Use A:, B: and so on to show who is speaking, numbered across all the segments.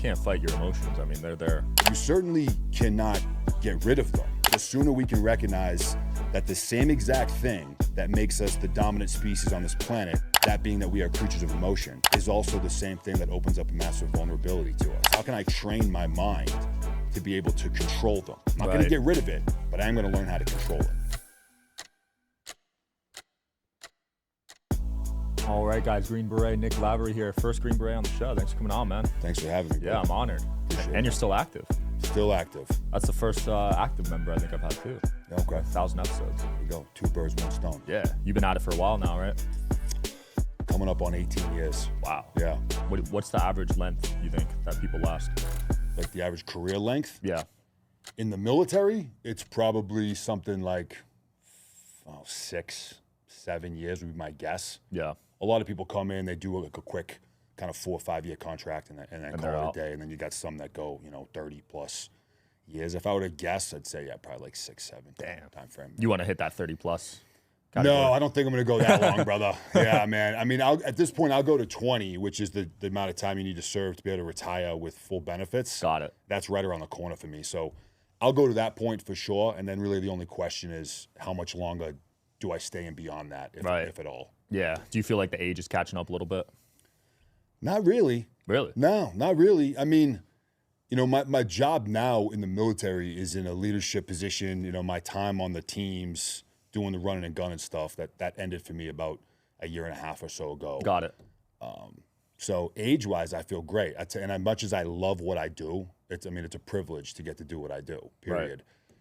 A: can't fight your emotions. I mean, they're there.
B: You certainly cannot get rid of them. The sooner we can recognize that the same exact thing that makes us the dominant species on this planet, that being that we are creatures of emotion, is also the same thing that opens up a massive vulnerability to us. How can I train my mind to be able to control them? I'm not going to get rid of it, but I am going to learn how to control it.
A: All right, guys, Green Beret Nick Lavery here. First Green Beret on the show. Thanks for coming on, man.
B: Thanks for having me, bro.
A: Yeah, I'm honored. And you're still active.
B: Still active.
A: That's the first active member I think I've had too.
B: Okay.
A: 1,000 episodes.
B: There you go. 2 birds, 1 stone.
A: Yeah. You've been at it for a while now, right?
B: Coming up on 18 years.
A: Wow.
B: Yeah.
A: What's the average length you think that people last?
B: Like the average career length?
A: Yeah.
B: In the military, it's probably something like 6, 7 years would be my guess.
A: Yeah.
B: A lot of people come in, they do like a quick kind of 4 or 5 year contract and then call it a day. And then you got some that go, 30 plus years. If I were to guess, I'd say, probably like 6, 7 time frame.
A: You want to hit that 30 plus?
B: No, I don't think I'm going to go that long, brother. Yeah, man. I mean, at this point, I'll go to 20, which is the amount of time you need to serve to be able to retire with full benefits.
A: Got it.
B: That's right around the corner for me. So I'll go to that point for sure. And then really the only question is how much longer do I stay in beyond that, if at all?
A: Yeah. Do you feel like the age is catching up a little bit?
B: Not really.
A: Really?
B: No, not really. I mean, my job now in the military is in a leadership position. My time on the teams, doing the running and gunning stuff, that ended for me about a year and a half or so ago.
A: Got it.
B: So age-wise, I feel great. And as much as I love what I do, it's a privilege to get to do what I do, period. Right.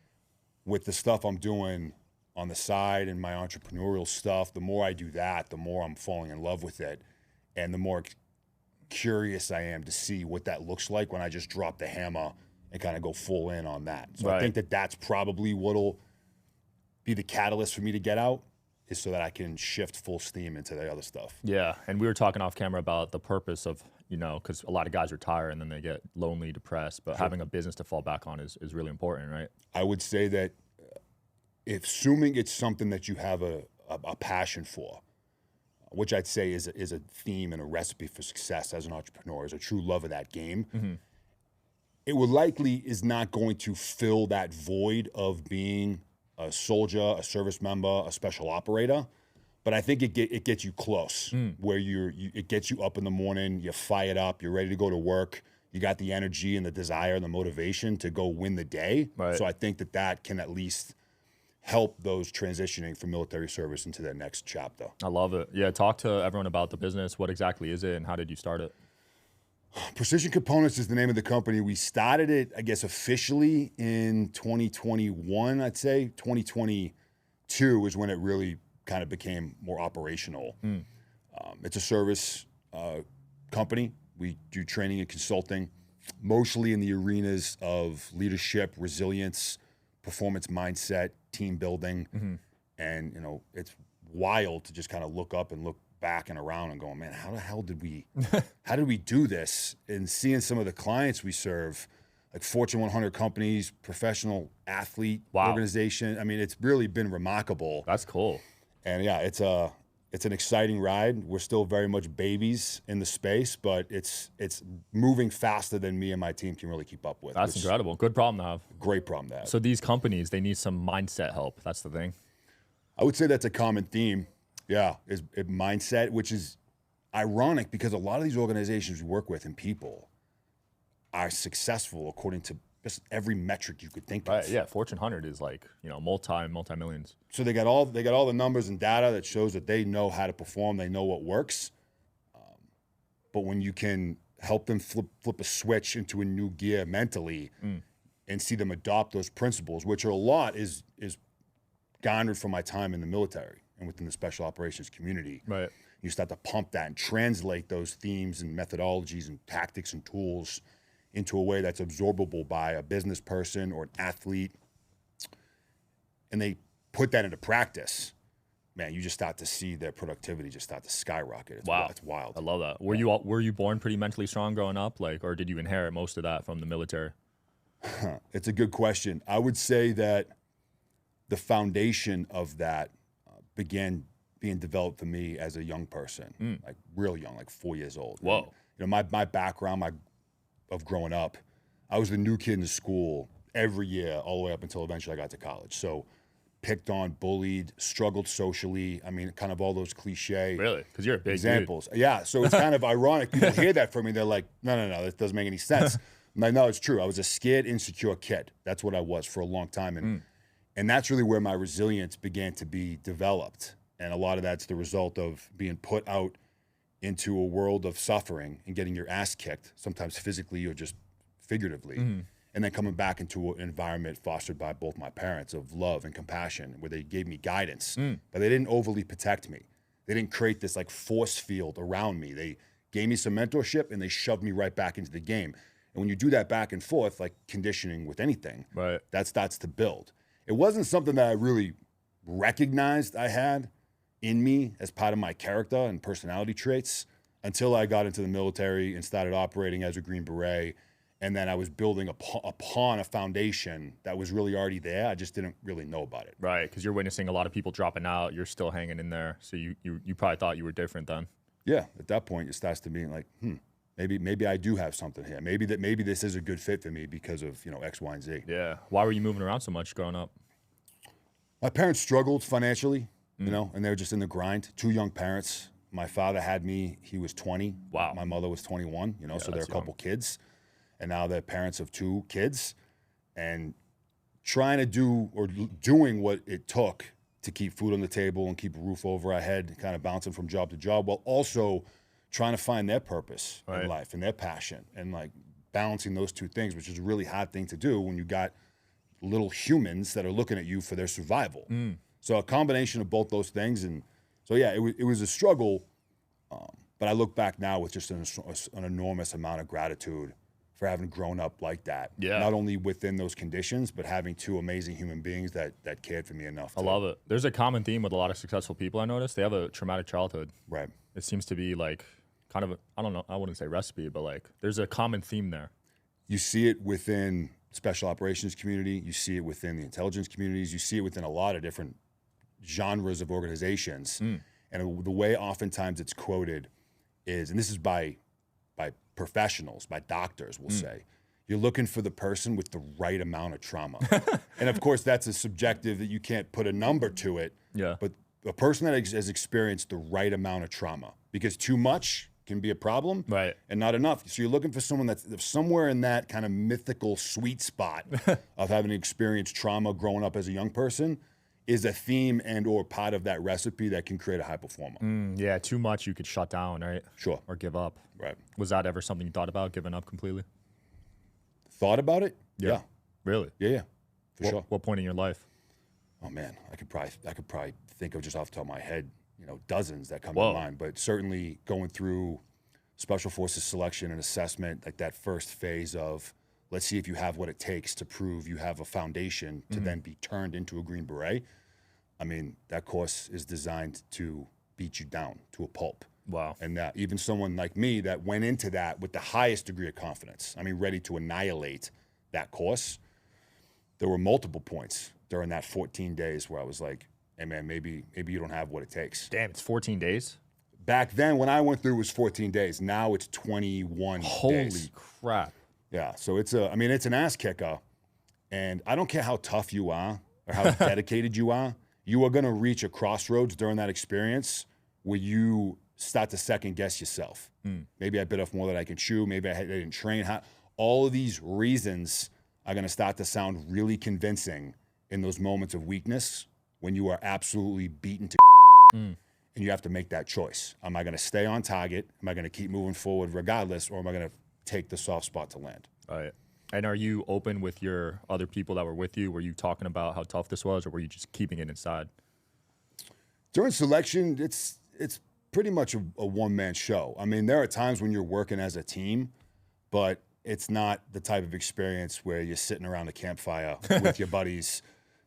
B: With the stuff I'm doing on the side and my entrepreneurial stuff, the more I do that, the more I'm falling in love with it. And the more curious I am to see what that looks like when I just drop the hammer and kind of go full in on that. So I think that's probably what'll be the catalyst for me to get out, is so that I can shift full steam into the other stuff.
A: Yeah, and we were talking off camera about the purpose of, because a lot of guys retire and then they get lonely, depressed, but having a business to fall back on is really important, right?
B: I would say that assuming it's something that you have a passion for, which I'd say is a theme and a recipe for success as an entrepreneur, is a true love of that game, it will likely is not going to fill that void of being a soldier, a service member, a special operator, but I think it gets you close, where it gets you up in the morning, you're fired up, you're ready to go to work, you got the energy and the desire and the motivation to go win the day. Right. So I think that can at least help those transitioning from military service into their next chapter.
A: I love it. Yeah, talk to everyone about the business. What exactly is it and how did you start it?
B: Precision Components is the name of the company. We started it, I guess, officially in 2021, I'd say. 2022 is when it really kind of became more operational. It's a service company. We do training and consulting, mostly in the arenas of leadership, resilience, performance mindset, team building. And, it's wild to just kind of look up and look back and around and going, man, how the hell did we do this? And seeing some of the clients we serve, like Fortune 100 companies, professional athlete organization. I mean, it's really been remarkable.
A: That's cool.
B: And yeah, it's an exciting ride. We're still very much babies in the space, but it's moving faster than me and my team can really keep up with.
A: That's incredible. Good problem to have.
B: Great problem to have.
A: So these companies, they need some mindset help. That's the thing.
B: I would say that's a common theme. Yeah, is mindset, which is ironic because a lot of these organizations we work with and people are successful according to just every metric you could think of.
A: Yeah, Fortune 100 is like, multi-millions.
B: So they got all the numbers and data that shows that they know how to perform, they know what works. But when you can help them flip a switch into a new gear mentally and see them adopt those principles, which are a lot is garnered from my time in the military and within the special operations community.
A: Right.
B: You start to pump that and translate those themes and methodologies and tactics and tools into a way that's absorbable by a business person or an athlete. And they put that into practice. Man, you just start to see their productivity just start to skyrocket. It's wild.
A: I love that. Were you born pretty mentally strong growing up, or did you inherit most of that from the military?
B: It's a good question. I would say that the foundation of that began being developed for me as a young person, like real young, like 4 years old.
A: Whoa.
B: My background, of growing up, I was the new kid in the school every year, all the way up until eventually I got to college. So picked on, bullied, struggled socially. I mean, kind of all those cliche
A: Really? Because you're a big
B: examples. Yeah. So it's kind of ironic. People hear that from me. They're like, no, that doesn't make any sense. I'm like, no, it's true. I was a scared, insecure kid. That's what I was for a long time. And that's really where my resilience began to be developed. And a lot of that's the result of being put out into a world of suffering and getting your ass kicked, sometimes physically or just figuratively. And then coming back into an environment fostered by both my parents of love and compassion, where they gave me guidance, but they didn't overly protect me. They didn't create this like force field around me. They gave me some mentorship and they shoved me right back into the game. And when you do that back and forth, like conditioning with anything, that starts to build. It wasn't something that I really recognized I had in me as part of my character and personality traits until I got into the military and started operating as a Green Beret. And then I was building upon a foundation that was really already there. I just didn't really know about it.
A: Right, because you're witnessing a lot of people dropping out. You're still hanging in there. So you probably thought you were different then.
B: Yeah, at that point, it starts to be like, maybe I do have something here. Maybe this is a good fit for me because of, X, Y, and Z.
A: Yeah. Why were you moving around so much growing up?
B: My parents struggled financially, and they were just in the grind. 2 young parents. My father had me, he was 20.
A: Wow.
B: My mother was 21, so they're a couple kids. And now they're parents of 2 kids. And trying to doing what it took to keep food on the table and keep a roof over our head, kind of bouncing from job to job, while also trying to find their purpose in life and their passion, and like balancing those 2 things, which is a really hard thing to do when you got little humans that are looking at you for their survival. So a combination of both those things. And so, yeah, it was a struggle, but I look back now with just an enormous amount of gratitude for having grown up like that.
A: Yeah.
B: Not only within those conditions, but having 2 amazing human beings that cared for me enough.
A: I love it. There's a common theme with a lot of successful people I noticed. They have a traumatic childhood.
B: Right.
A: It seems to be like kind of, I don't know, I wouldn't say recipe, but like there's a common theme there.
B: You see it within special operations community. You see it within the intelligence communities. You see it within a lot of different genres of organizations. And the way oftentimes it's quoted is, and this is by professionals, by doctors, we'll say, you're looking for the person with the right amount of trauma. And of course, that's a subjective that you can't put a number to it.
A: Yeah.
B: But a person that has experienced the right amount of trauma, because too much can be a problem,
A: right,
B: and not enough. So you're looking for someone that's somewhere in that kind of mythical sweet spot of having experienced trauma growing up as a young person, is a theme and or part of that recipe that can create a high performer.
A: Yeah, too much you could shut down, right?
B: Sure.
A: Or give up.
B: Right.
A: Was that ever something you thought about, giving up completely?
B: Thought about it? Yeah.
A: Really?
B: Yeah. For sure.
A: What point in your life?
B: Oh man, I could probably think of just off the top of my head, dozens that come to mind. But certainly going through Special Forces selection and assessment, like that first phase of, let's see if you have what it takes to prove you have a foundation to then be turned into a Green Beret. I mean, that course is designed to beat you down to a pulp.
A: Wow.
B: And even someone like me that went into that with the highest degree of confidence, ready to annihilate that course, there were multiple points during that 14 days where I was like, hey man, maybe you don't have what it takes.
A: Damn, it's 14 days?
B: Back then, when I went through, it was 14 days. Now it's 21 days.
A: Holy crap.
B: Yeah, so it's an ass kicker, and I don't care how tough you are or how dedicated you are going to reach a crossroads during that experience where you start to second guess yourself. Maybe I bit off more than I can chew. Maybe I didn't train. All of these reasons are going to start to sound really convincing in those moments of weakness when you are absolutely beaten to and you have to make that choice. Am I going to stay on target? Am I going to keep moving forward regardless, or am I going to take the soft spot to land?
A: All right. And are you open with your other people that were with you? Were you talking about how tough this was, or were you just keeping it inside?
B: During selection, it's pretty much a one-man show. There are times when you're working as a team, but it's not the type of experience where you're sitting around a campfire with your buddies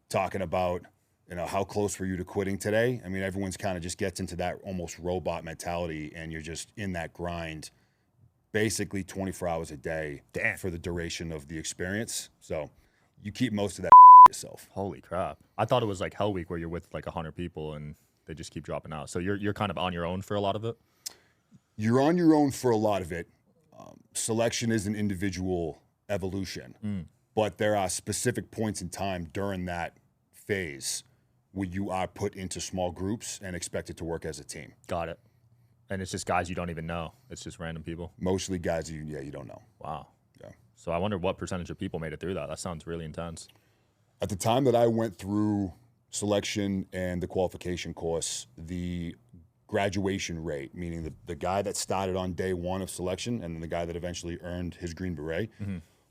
B: talking about, how close were you to quitting today? Everyone's kind of just gets into that almost robot mentality, and you're just in that grind basically 24 hours a day.
A: Damn.
B: For the duration of the experience. So you keep most of that yourself.
A: Holy crap. I thought it was like Hell Week where you're with like 100 people and they just keep dropping out. So you're kind of on your own for a lot of it?
B: You're on your own for a lot of it. selection is an individual evolution, but there are specific points in time during that phase where you are put into small groups and expected to work as a team.
A: Got it. And it's just guys you don't even know. It's just random people.
B: Mostly guys you don't know.
A: Wow.
B: Yeah.
A: So I wonder what percentage of people made it through that. That sounds really intense.
B: At the time that I went through selection and the qualification course, the graduation rate, meaning the guy that started on day one of selection and then the guy that eventually earned his Green Beret,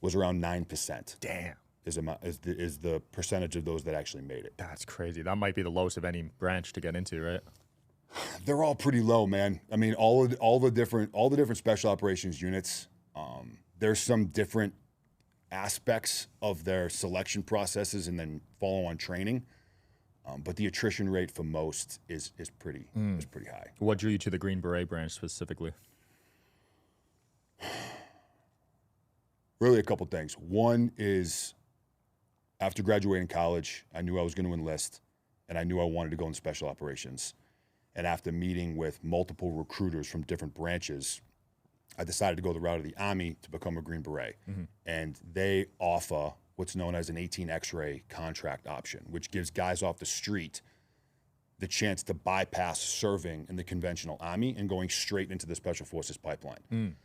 B: was around 9%.
A: Damn.
B: Is the percentage of those that actually made it.
A: That's crazy. That might be the lowest of any branch to get into, right?
B: They're all pretty low, man. I mean, all the different special operations units. There's some different aspects of their selection processes and then follow-on training, but the attrition rate for most is pretty high.
A: What drew you to the Green Beret branch specifically?
B: Really, a couple things. One is, after graduating college, I knew I was going to enlist, and I knew I wanted to go in special operations. And after meeting with multiple recruiters from different branches, I decided to go the route of the Army to become a Green Beret. And they offer what's known as an 18 X-ray contract option, which gives guys off the street the chance to bypass serving in the conventional Army and going straight into the Special Forces pipeline.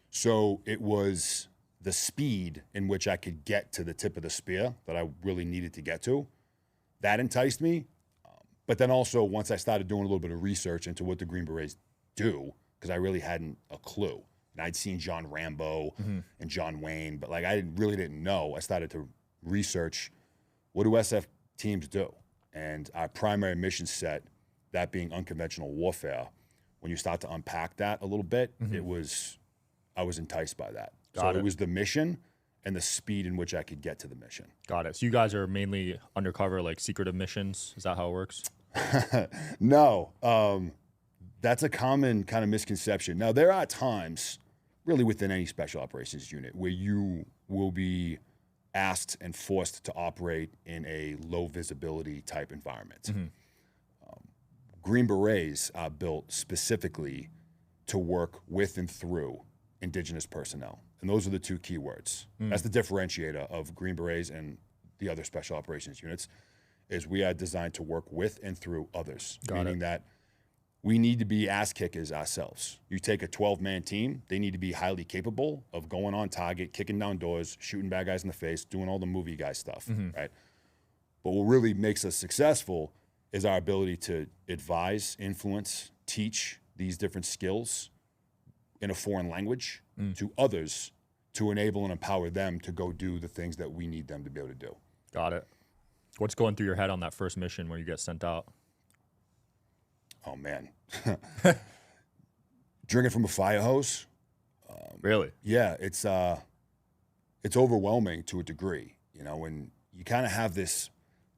B: So it was the speed in which I could get to the tip of the spear that I really needed to get to. That enticed me. But then also, once I started doing a little bit of research into what the Green Berets do, because I really hadn't a clue. And I'd seen John Rambo and John Wayne, but like I really didn't know. I started to research, what do SF teams do? And our primary mission set, that being unconventional warfare, when you start to unpack that a little bit, I was enticed by that.
A: Got
B: So
A: it.
B: it was the mission and the speed in which I could get to the mission.
A: Got it. So you guys are mainly undercover, like secretive missions? Is that how it works?
B: No, that's a common kind of misconception. Now, there are times, really within any special operations unit, where you will be asked and forced to operate in a low visibility type environment. Green Berets are built specifically to work with and through indigenous personnel. And those are the two key words. That's the differentiator of Green Berets and the other special operations units, is we are designed to work with and through others. Meaning that we need to be ass kickers ourselves. You take a 12-man team, they need to be highly capable of going on target, kicking down doors, shooting bad guys in the face, doing all the movie guy stuff, right? But what really makes us successful is our ability to advise, influence, teach these different skills in a foreign language to others to enable and empower them to go do the things that we need them to be able to do.
A: Got it. What's going through your head on that first mission when you get sent out?
B: Oh, man. Drinking from a fire hose.
A: Really?
B: Yeah, it's overwhelming to a degree, you know, when you kind of have this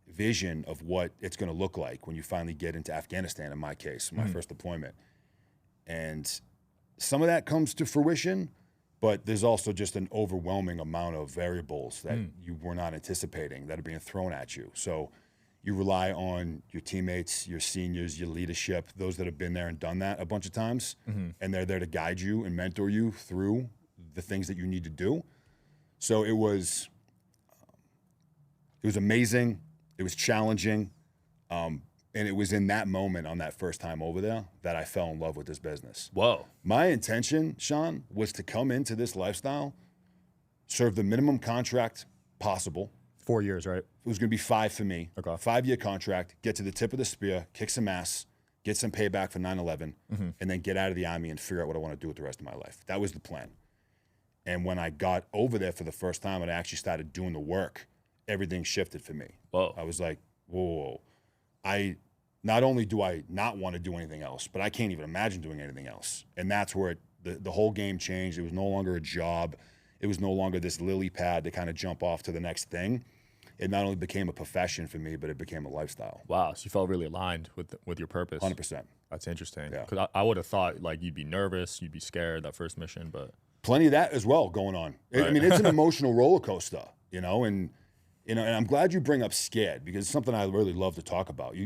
B: vision of what it's going to look like when you finally get into Afghanistan, in my case, my first deployment. And some of that comes to fruition, but there's also just an overwhelming amount of variables that you were not anticipating that are being thrown at you. So you rely on your teammates, your seniors, your leadership, those that have been there and done that a bunch of times, and they're there to guide you and mentor you through the things that you need to do. So it was amazing. It was challenging. And it was in that moment on that first time over there that I fell in love with this business.
A: Whoa.
B: My intention, Sean, was to come into this lifestyle, serve the minimum contract possible.
A: 4 years, right?
B: It was going to be 5 for me.
A: Okay.
B: 5-year contract, get to the tip of the spear, kick some ass, get some payback for 9/11, and then get out of the Army and figure out what I want to do with the rest of my life. That was the plan. And when I got over there for the first time and I actually started doing the work, everything shifted for me.
A: Whoa.
B: I was like, whoa. Not only do I not want to do anything else, but I can't even imagine doing anything else. And that's where the whole game changed. It was no longer a job. It was no longer this lily pad to kind of jump off to the next thing. It not only became a profession for me, but it became a lifestyle.
A: Wow. So you felt really aligned with your purpose.
B: 100%.
A: That's interesting.
B: Yeah.
A: Because I would have thought like you'd be nervous, you'd be scared that first mission, but
B: Plenty of that as well going on. I
A: Right.
B: mean, it's an emotional roller coaster, you know, and I'm glad you bring up scared because it's something I really love to talk about.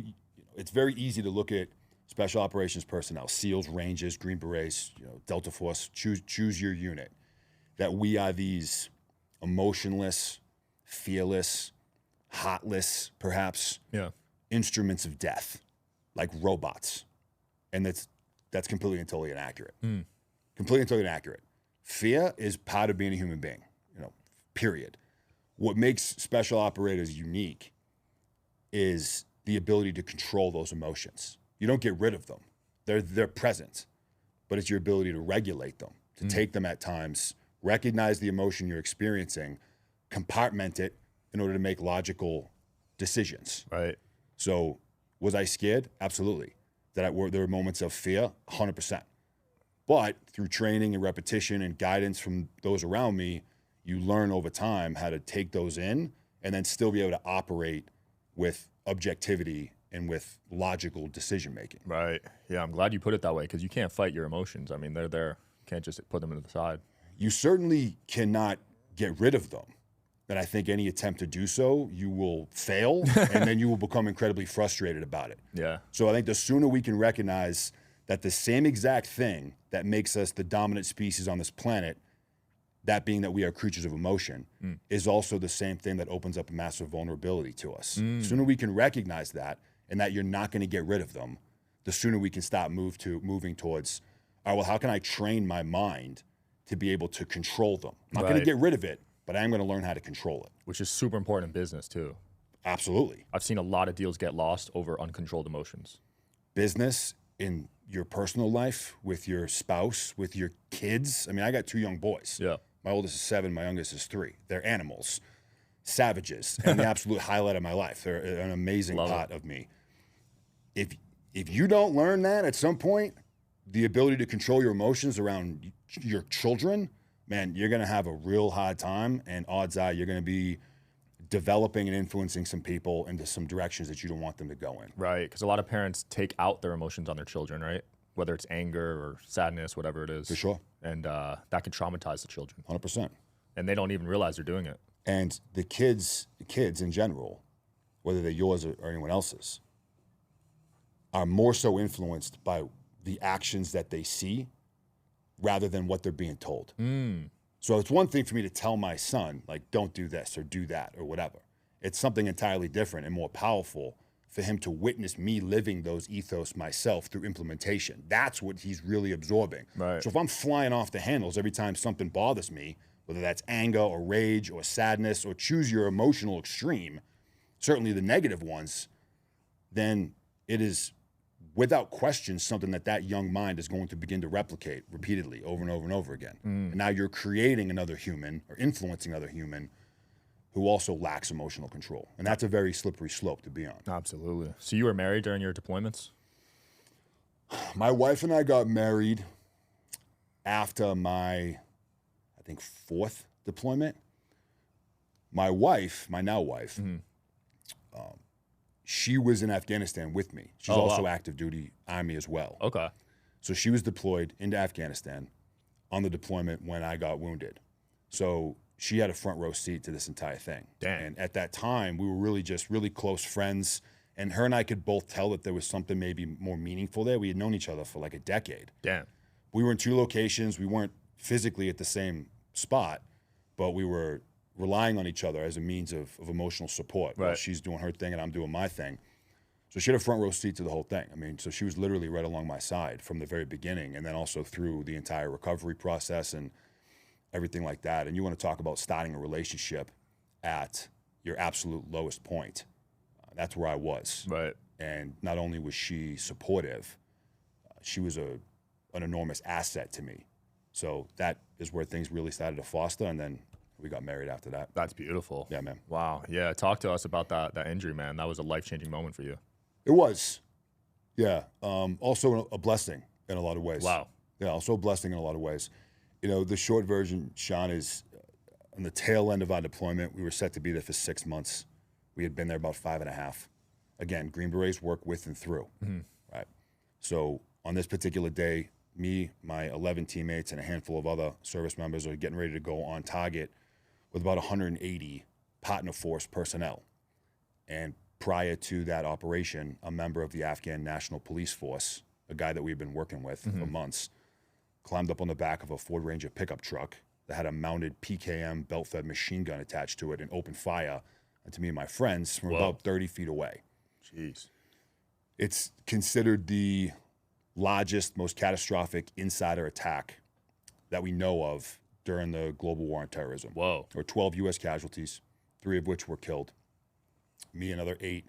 B: It's very easy to look at special operations personnel, SEALs, Rangers, Green Berets, Delta Force, choose your unit. that we are these emotionless, fearless, heartless, perhaps, instruments of death, like robots. And that's completely and totally inaccurate. Completely and totally inaccurate. Fear is part of being a human being, period. What makes special operators unique is the ability to control those emotions. You don't get rid of them. They're present, but it's your ability to regulate them, to take them at times, recognize the emotion you're experiencing, compartment it in order to make logical decisions.
A: Right.
B: So was I scared? Absolutely. There were moments of fear? 100%. But through training and repetition and guidance from those around me, you learn over time how to take those in and then still be able to operate with objectivity and with logical decision making.
A: Right. Yeah, I'm glad you put it that way because you can't fight your emotions. I mean, they're there. You can't just put them to the side.
B: You certainly cannot get rid of them. And I think any attempt to do so, you will fail and then you will become incredibly frustrated about it.
A: Yeah.
B: So I think the sooner we can recognize that the same exact thing that makes us the dominant species on this planet, that being that we are creatures of emotion, is also the same thing that opens up a massive vulnerability to us. The sooner we can recognize that and that you're not going to get rid of them, the sooner we can stop moving towards, all right, well, how can I train my mind to be able to control them? I'm not going to get rid of it, but I am going to learn how to control it.
A: Which is super important in business too.
B: Absolutely.
A: I've seen a lot of deals get lost over uncontrolled emotions.
B: Business, in your personal life, with your spouse, with your kids. I mean, I got 2 young boys.
A: Yeah.
B: My oldest is 7, my youngest is 3. They're animals, savages, and the absolute highlight of my life. They're an amazing part of me. If you don't learn that at some point, the ability to control your emotions around your children, man, you're going to have a real hard time, and odds are you're going to be developing and influencing some people into some directions that you don't want them to go in.
A: Right, because a lot of parents take out their emotions on their children, right? Whether it's anger or sadness, whatever it is.
B: For sure.
A: And that can traumatize the children.
B: 100%.
A: And they don't even realize they're doing it.
B: And the kids in general, whether they're yours or anyone else's, are more so influenced by the actions that they see rather than what they're being told. So it's one thing for me to tell my son, like, don't do this or do that or whatever. It's something entirely different and more powerful for him to witness me living those ethos myself through implementation. That's what he's really absorbing.
A: Right.
B: So if I'm flying off the handles every time something bothers me, whether that's anger or rage or sadness or choose your emotional extreme, certainly the negative ones, then it is without question something that young mind is going to begin to replicate repeatedly over and over and over again. And now you're creating another human or influencing another human who also lacks emotional control. And that's a very slippery slope to be on.
A: Absolutely. So you were married during your deployments?
B: My wife and I got married after my, I think, 4th deployment. My wife, my now wife, she was in Afghanistan with me. She's also active duty Army as well.
A: Okay.
B: So she was deployed into Afghanistan on the deployment when I got wounded. So she had a front row seat to this entire thing.
A: Damn.
B: And at that time, we were really just really close friends. And her and I could both tell that there was something maybe more meaningful there. We had known each other for like a decade.
A: Damn.
B: We were in 2 locations. We weren't physically at the same spot, but we were relying on each other as a means of emotional support.
A: Right.
B: While she's doing her thing and I'm doing my thing. So she had a front row seat to the whole thing. I mean, so she was literally right along my side from the very beginning and then also through the entire recovery process and everything like that. And you want to talk about starting a relationship at your absolute lowest point. That's where I was.
A: Right.
B: And not only was she supportive, she was an enormous asset to me. So that is where things really started to foster. And then we got married after that.
A: That's beautiful.
B: Yeah, man.
A: Wow. Yeah. Talk to us about that injury, man. That was a life-changing moment for you.
B: It was. Yeah. Also a blessing in a lot of ways.
A: Wow.
B: Yeah. Also a blessing in a lot of ways. You know, the short version, Sean, is on the tail end of our deployment. We were set to be there for 6 months. We had been there about 5.5. Again, Green Berets work with and through. Right. So on this particular day, me, my 11 teammates, and a handful of other service members are getting ready to go on target with about 180 partner force personnel. And prior to that operation, a member of the Afghan National Police Force, a guy that we've been working with for months, climbed up on the back of a Ford Ranger pickup truck that had a mounted PKM belt-fed machine gun attached to it and opened fire to me and my friends from about 30 feet away.
A: Jeez.
B: It's considered the largest, most catastrophic insider attack that we know of during the global war on terrorism.
A: Whoa.
B: There were 12 U.S. casualties, 3 of which were killed. Me and another 8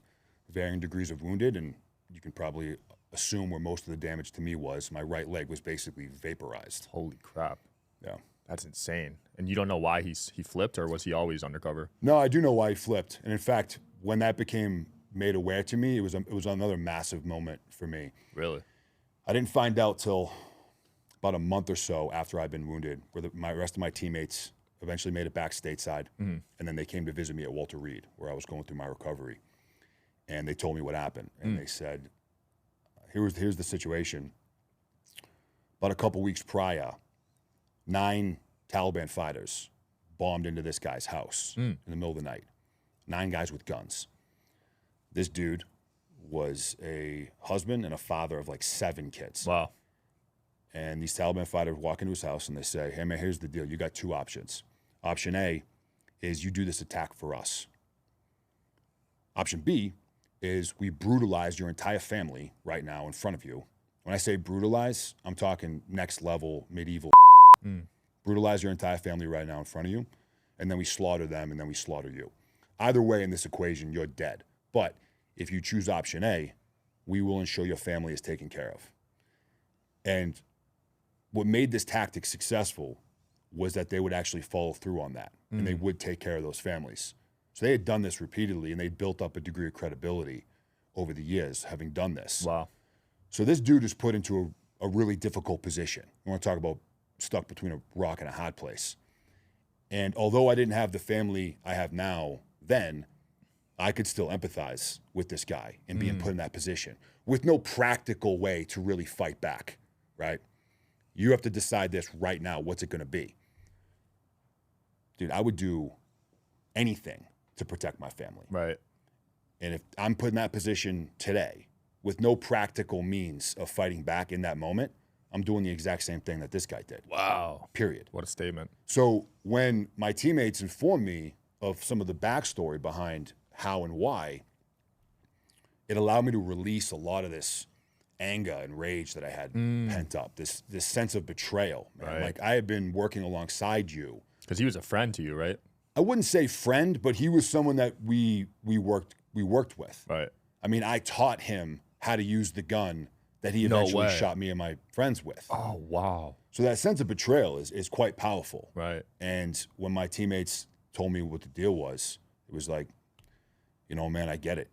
B: varying degrees of wounded, and you can probably assume where most of the damage to me was. My right leg was basically vaporized.
A: Holy crap.
B: Yeah.
A: That's insane. And you don't know why he flipped, or was he always undercover?
B: No, I do know why he flipped. And in fact, when that became made aware to me, it was another massive moment for me.
A: Really?
B: I didn't find out till about a month or so after I'd been wounded, where my rest of my teammates eventually made it back stateside. And then they came to visit me at Walter Reed, where I was going through my recovery. And they told me what happened. And they said, here's the situation. About a couple weeks prior, 9 Taliban fighters bombed into this guy's house in the middle of the night. 9 guys with guns. This dude was a husband and a father of like 7 kids.
A: Wow.
B: And these Taliban fighters walk into his house and they say, hey man, here's the deal. You got 2 options. Option A is you do this attack for us. Option B is we brutalize your entire family right now in front of you. When I say brutalize, I'm talking next level medieval. Brutalize your entire family right now in front of you, and then we slaughter them, and then we slaughter you. Either way in this equation, you're dead. But if you choose option A, we will ensure your family is taken care of. And what made this tactic successful was that they would actually follow through on that, and they would take care of those families. So they had done this repeatedly, and they built up a degree of credibility over the years, having done this.
A: Wow.
B: So this dude is put into a really difficult position. I want to talk about stuck between a rock and a hard place. And although I didn't have the family I have now then, I could still empathize with this guy and being put in that position with no practical way to really fight back, right? You have to decide this right now. What's it going to be? Dude, I would do anything to protect my family.
A: Right.
B: And if I'm put in that position today with no practical means of fighting back in that moment, I'm doing the exact same thing that this guy did.
A: Wow.
B: Period.
A: What a statement.
B: So when my teammates informed me of some of the backstory behind how and why, it allowed me to release a lot of this anger and rage that I had pent up, this sense of betrayal, man.
A: Right.
B: Like I had been working alongside you.
A: Because he was a friend to you, right?
B: I wouldn't say friend, but he was someone that we worked with.
A: Right.
B: I mean, I taught him how to use the gun that he eventually
A: way.
B: shot me and my friends with.
A: Oh, wow.
B: So that sense of betrayal is quite powerful.
A: Right.
B: And when my teammates told me what the deal was, it was like, you know, man, I get it.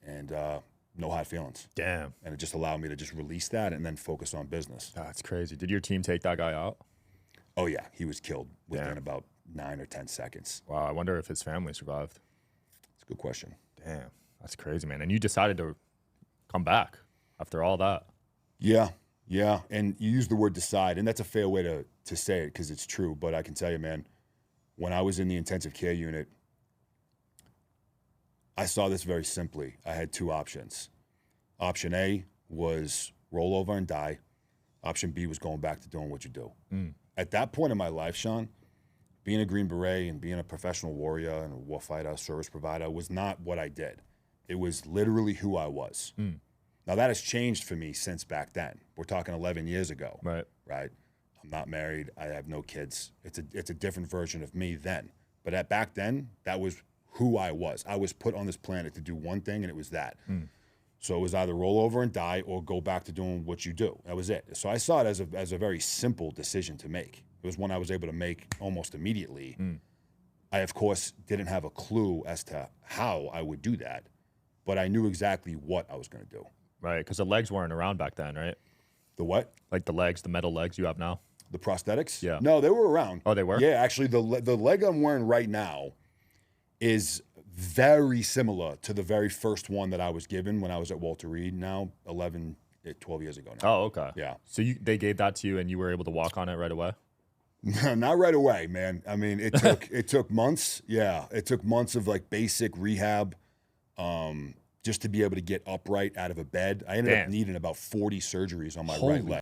B: And no hard feelings.
A: Damn.
B: And it just allowed me to just release that and then focus on business.
A: That's crazy. Did your team take that guy out?
B: Oh, yeah. He was killed within
A: Damn.
B: about 9 or 10 seconds.
A: Wow. I wonder if his family survived.
B: It's a good question.
A: Damn. That's crazy, man. And you decided to come back after all that.
B: Yeah. Yeah. And you use the word decide, and that's a fair way to say it because it's true. But I can tell you, man, when I was in the intensive care unit, I saw this very simply. I had 2 options. Option A was roll over and die. Option B was going back to doing what you do. At that point in my life, Sean, being a Green Beret and being a professional warrior and a warfighter, service provider was not what I did. It was literally who I was. Now, that has changed for me since back then. We're talking 11 years ago.
A: Right.
B: Right? I'm not married. I have no kids. It's a different version of me then. But back then, that was who I was. I was put on this planet to do one thing, and it was that. So it was either roll over and die or go back to doing what you do. That was it. So I saw it as a very simple decision to make. It was one I was able to make almost immediately. I, of course, didn't have a clue as to how I would do that, but I knew exactly what I was going to do.
A: Right. Because the legs weren't around back then, right?
B: The what?
A: Like the legs, the metal legs you have now?
B: The prosthetics?
A: Yeah.
B: No, they were around.
A: Oh, they were?
B: Yeah, actually, the leg I'm wearing right now is very similar to the very first one that I was given when I was at Walter Reed now 12 years ago now.
A: Oh, okay.
B: Yeah.
A: So they gave that to you and you were able to walk on it right away?
B: Not right away, man. I mean, it took months. Yeah, it took months of like basic rehab just to be able to get upright out of a bed. I ended up needing about 40 surgeries on my right leg.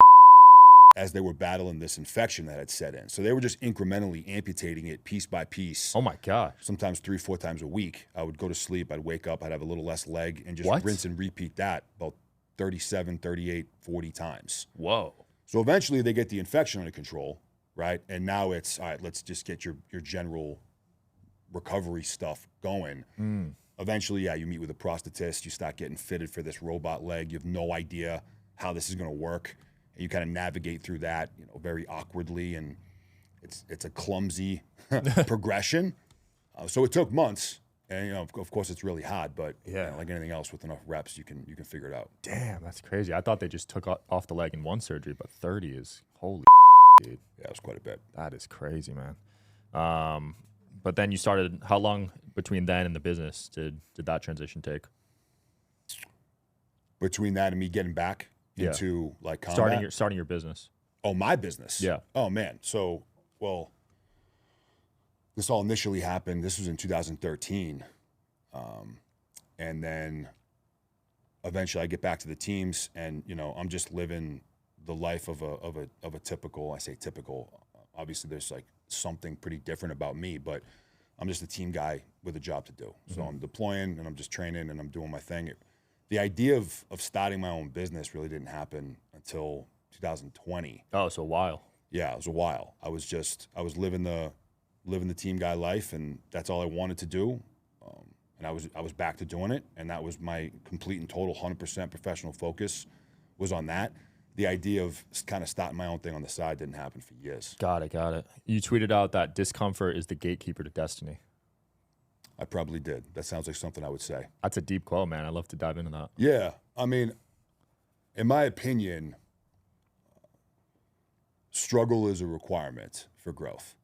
B: as they were battling this infection that had set in. So they were just incrementally amputating it piece by piece.
A: Oh my gosh.
B: Sometimes 3-4 times a week. I would go to sleep, I'd wake up, I'd have a little less leg, and just rinse and repeat that about 37, 38, 40 times.
A: Whoa.
B: So eventually they get the infection under control, right? And now it's, all right, let's just get your general recovery stuff going. Eventually, yeah, you meet with a prosthetist, you start getting fitted for this robot leg. You have no idea how this is going to work. And you kind of navigate through that, very awkwardly, and it's a clumsy progression. So it took months, and of course it's really hard, but like anything else, with enough reps, you can figure it out.
A: Damn, that's crazy. I thought they just took off the leg in one surgery, but 30 is holy dude.
B: Yeah, it was quite a bit.
A: That is crazy, man. But then you started. How long between then and the business did that transition take? Between
B: that and me getting back into like combat?
A: Starting your business.
B: Oh, my business?
A: Yeah.
B: Oh, man. So, well, this all initially happened. This was in 2013. And then eventually I get back to the teams, and, I'm just living the life of a typical, I say typical, obviously there's like something pretty different about me, but I'm just a team guy with a job to do. So I'm deploying, and I'm just training, and I'm doing my thing. The idea of starting my own business really didn't happen until 2020.
A: Oh, so a while.
B: Yeah, it was a while. I was living the team guy life, and that's all I wanted to do. And I was back to doing it, and that was my complete and total 100% professional focus was on that. The idea of kind of starting my own thing on the side didn't happen for years.
A: Got it. You tweeted out that discomfort is the gatekeeper to destiny.
B: I probably did. That sounds like something I would say.
A: That's a deep quote, man. I'd love to dive into that.
B: Yeah. I mean, in my opinion, struggle is a requirement for growth.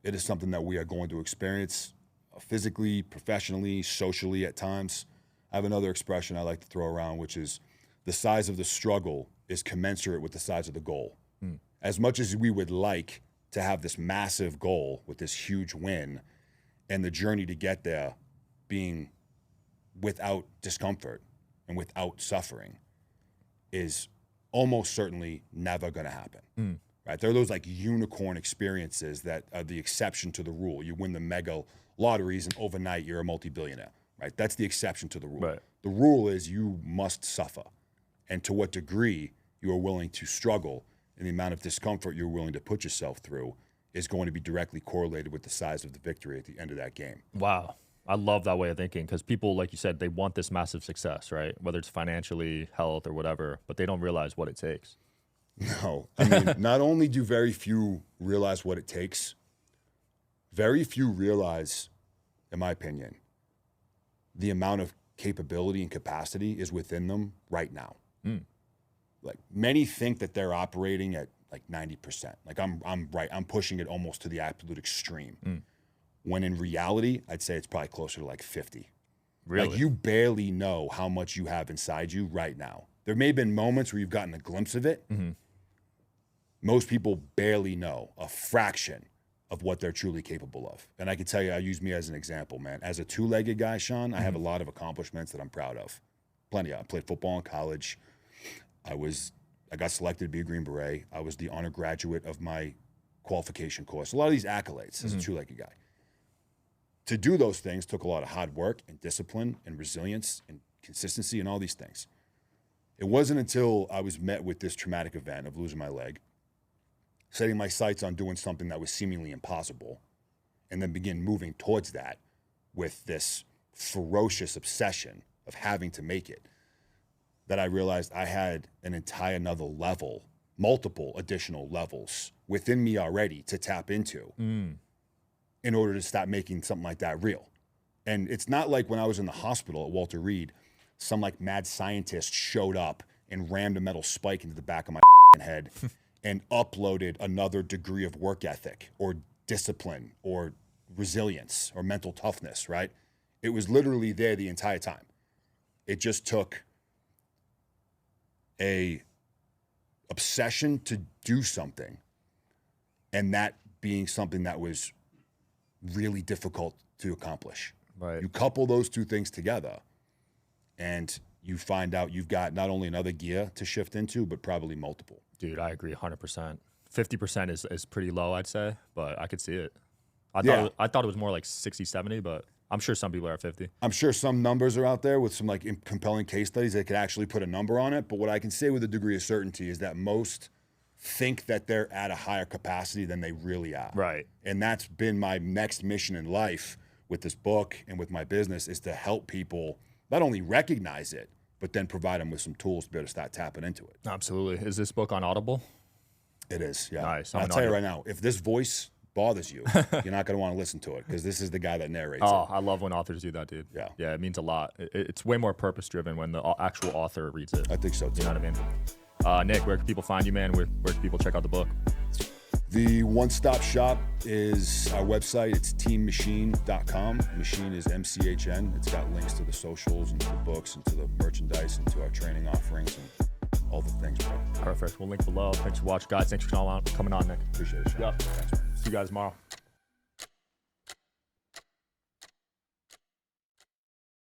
B: It is something that we are going to experience physically, professionally, socially at times. I have another expression I like to throw around, which is the size of the struggle is commensurate with the size of the goal. As much as we would like to have this massive goal with this huge win, and the journey to get there being without discomfort and without suffering is almost certainly never going to happen. Right? There are those like unicorn experiences that are the exception to the rule. You win the mega lotteries, and overnight you're a multi-billionaire. Right? That's the exception to the rule.
A: Right.
B: The rule is you must suffer, and to what degree you are willing to struggle and the amount of discomfort you're willing to put yourself through is going to be directly correlated with the size of the victory at the end of that game.
A: Wow. I love that way of thinking, because people, like you said, they want this massive success, right? Whether it's financially, health, or whatever, but they don't realize what it takes.
B: No. I mean, not only do very few realize what it takes, very few realize, in my opinion, the amount of capability and capacity is within them right now. Like, many think that they're operating at like 90%. Like I'm pushing it almost to the absolute extreme. When in reality, I'd say it's probably closer to like 50.
A: Really?
B: Like, you barely know how much you have inside you right now. There may have been moments where you've gotten a glimpse of it. Most people barely know a fraction of what they're truly capable of. And I can tell you, I use me as an example, man. As a two-legged guy, Sean, I have a lot of accomplishments that I'm proud of. Plenty of. I played football in college. I got selected to be a Green Beret. I was the honor graduate of my qualification course. A lot of these accolades as a two-legged guy. To do those things took a lot of hard work and discipline and resilience and consistency and all these things. It wasn't until I was met with this traumatic event of losing my leg, setting my sights on doing something that was seemingly impossible, and then begin moving towards that with this ferocious obsession of having to make it, that I realized I had an entire another level, multiple additional levels within me already to tap into in order to start making something like that real. And it's not like when I was in the hospital at Walter Reed, some like mad scientist showed up and rammed a metal spike into the back of my head and uploaded another degree of work ethic or discipline or resilience or mental toughness, right? It was literally there the entire time. It just took a obsession to do something, and that being something that was really difficult to accomplish.
A: Right.
B: You couple those two things together, and you find out you've got not only another gear to shift into, but probably multiple.
A: Dude, I agree 100%. 50% is pretty low, I'd say, but I could see it. I thought it was more like 60, 70, but I'm sure some people are at 50.
B: I'm sure some numbers are out there with some like compelling case studies that could actually put a number on it. But what I can say with a degree of certainty is that most think that they're at a higher capacity than they really are.
A: Right.
B: And that's been my next mission in life with this book and with my business, is to help people not only recognize it, but then provide them with some tools to be able to start tapping into it.
A: Absolutely. Is this book on Audible?
B: It is, yeah.
A: Nice.
B: I'll tell you right now, if this voice bothers you, you're not going to want to listen to it, because this is the guy that narrates it.
A: I love when authors do that, dude.
B: Yeah.
A: Yeah, it means a lot. It's way more purpose-driven when the actual author reads it.
B: I think so, too.
A: You know what I mean? Nick, where can people find you, man? Where can people check out the book?
B: The one-stop shop is our website. It's teammachine.com. Machine is M-C-H-N. It's got links to the socials and to the books and to the merchandise and to our training offerings and all the things, bro.
A: Perfect. We'll link below. Thanks for watching, guys. Thanks for coming on, Nick.
B: Appreciate it, Sean.
A: Yep.
B: Thanks, man.
A: See you guys tomorrow.